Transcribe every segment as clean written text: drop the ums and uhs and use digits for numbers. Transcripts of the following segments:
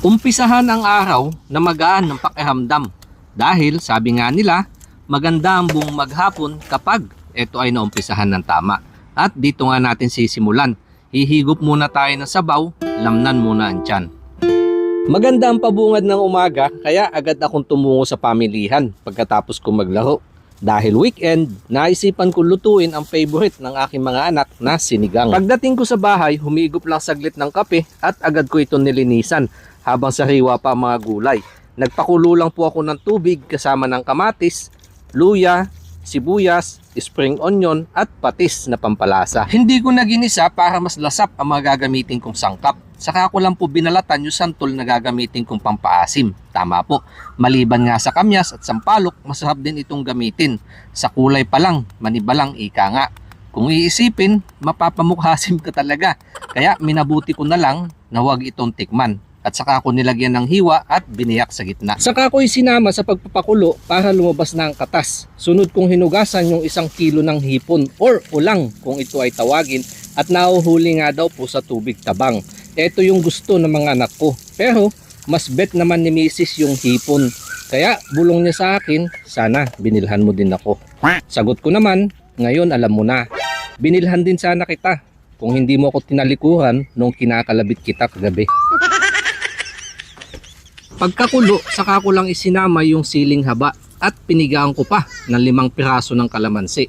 Umpisahan ang araw na magaan ng pakiramdam dahil sabi nga nila maganda ang buong maghapon kapag ito ay naumpisahan ng tama. At dito nga natin sisimulan. Hihigop muna tayo ng sabaw, lamnan muna ang tiyan. Maganda ang pabungad ng umaga kaya agad akong tumungo sa pamilihan pagkatapos ko maglaro. Dahil weekend, naisipan ko lutuin ang favorite ng aking mga anak na sinigang. Pagdating ko sa bahay, humigop lang saglit ng kape at agad ko ito nilinisan habang sariwa pa ang mga gulay. Nagpakulo lang po ako ng tubig kasama ng kamatis, luya, sibuyas, spring onion at patis na pampalasa. Hindi ko na ginisa para mas lasap ang mga gagamitin kong sangkap. Saka ko lang po binalatan yung santol na gagamitin kong pampaasim. Tama po, maliban nga sa kamyas at sampalok, masarap din itong gamitin. Sa kulay pa lang, manibalang ika nga. Kung iisipin, mapapamukhasim ka talaga. Kaya minabuti ko na lang na huwag itong tikman. At saka ko nilagyan ng hiwa at biniyak sa gitna. Saka ko isinama sa pagpapakulo para lumabas na ang katas. Sunod kong hinugasan yung 1 kilo ng hipon or ulang kung ito ay tawagin at nahuhuli nga daw po sa tubig tabang. Ito yung gusto ng mga anak ko. Pero mas bet naman ni Mrs. yung hipon. Kaya bulong niya sa akin, sana binilhan mo din ako. Sagot ko naman, ngayon alam mo na. Binilhan din sana kita kung hindi mo ako tinalikuran nung kinakalabit kita kagabi. Pagkakulo, saka ko lang isinama yung siling haba at pinigaan ko pa ng 5 piraso ng kalamansi.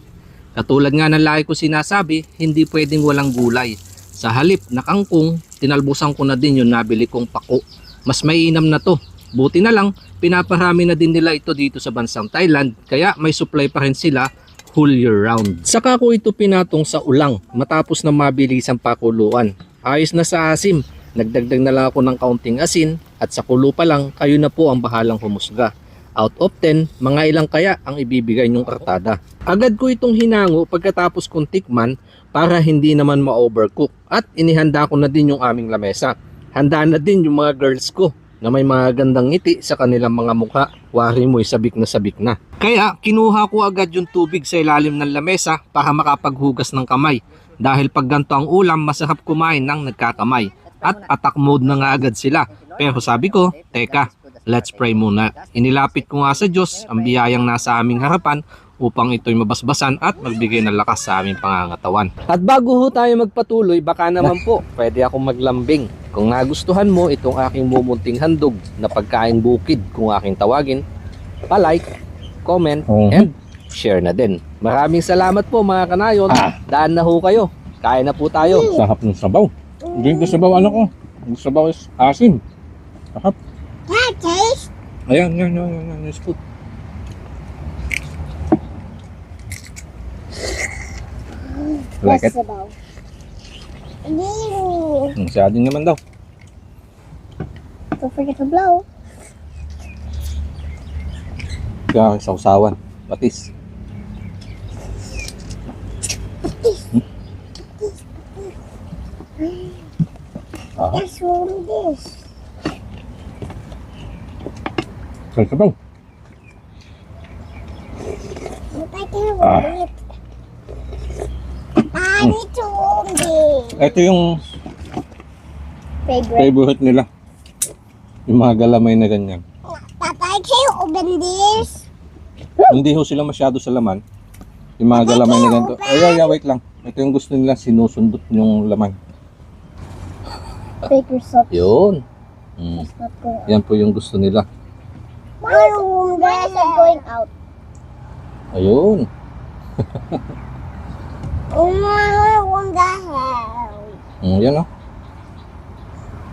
Katulad nga ng lagi ko sinasabi, hindi pwedeng walang gulay. Sa halip na kangkong, tinalbusan ko na din yung nabili kong pako. Mas mainam na to. Buti na lang, pinaparami na din nila ito dito sa bansang Thailand, kaya may supply pa rin sila whole year round. Saka ko ito pinatong sa ulang matapos na mabilis ang pakuluan. Ayos na sa asim. Nagdagdag na lang ako ng kaunting asin at sa kulo pa lang kayo na po ang bahalang humusga. Out of 10, mga ilang kaya ang ibibigay nyong kartada. Agad ko itong hinango pagkatapos kong tikman para hindi naman ma-overcook at inihanda ko na din yung aming lamesa. Handa na din yung mga girls ko na may mga gandang ngiti sa kanilang mga mukha. Wari mo'y sabik na sabik na. Kaya kinuha ko agad yung tubig sa ilalim ng lamesa para makapaghugas ng kamay. Dahil pag ganito ang ulam, masarap kumain ng nagkakamay. At attack mode na nga agad sila. Pero sabi ko, teka, let's pray muna. Inilapit ko nga sa Diyos ang biyayang nasa aming harapan upang ito'y mabasbasan at magbigay ng lakas sa aming pangangatawan. At bago ho tayo magpatuloy, baka naman po, pwede akong maglambing. Kung nagustuhan mo itong aking mumunting handog na pagkain bukid kung aking tawagin, pa-like, comment, and share na din. Maraming salamat po mga kanayon. Daan na ho kayo. Kain na po tayo. Sarap ng sabaw. Hindi ko sabaw ano ko. Ang sabaw is asim. Sarap. Taste. Ayan. It's good. Like it? Sabaw. Ew. Siya din naman daw. Don't forget to blow. Kaya sausawan. Patis. That's what it is. Sabaw. But I can't hold it. I need to hold it. Ito yung favorite nila. Yung mga galamay na ganyan. Papa, I can't open this. Hindi ho sila masyado sa laman. Yung mga galamay na ganito. Ay, wait lang. Ito yung gusto nila, sinusundot yung laman. Take yourself. Yun. That's not going out. Yan po yung gusto nila. Why is it going out? Ayun. Oh my, what the hell? Yan o.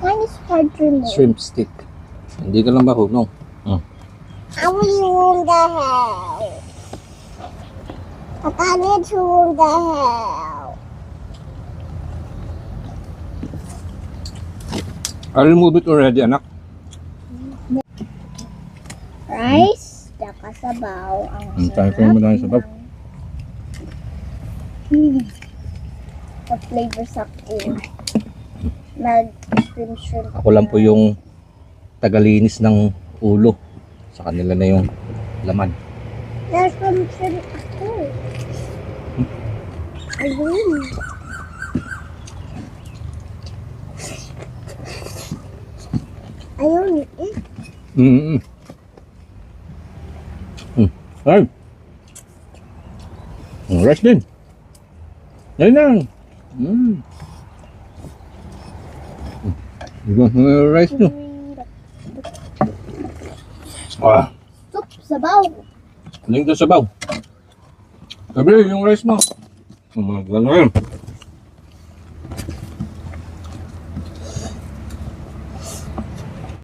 Mine is hard to remove. Shrimp stick. Hindi ka lang marunong. I will want the hell. But I need to want the hell. I'll remove it already, anak. Rice, tsaka sabaw. Ang Tayo ko naman sa sabaw. The flavor sa akin. Shrimp. Ako lang po yung tagalinis ng ulo. Sa kanila na yung laman. There's some shrimp ako. Ayun. Ayun. Ay. Rice din. Ayun na. Rice nyo. Soup, sabaw. Ling sa sabaw. Sabi, yung rice mo. Gano'n yun.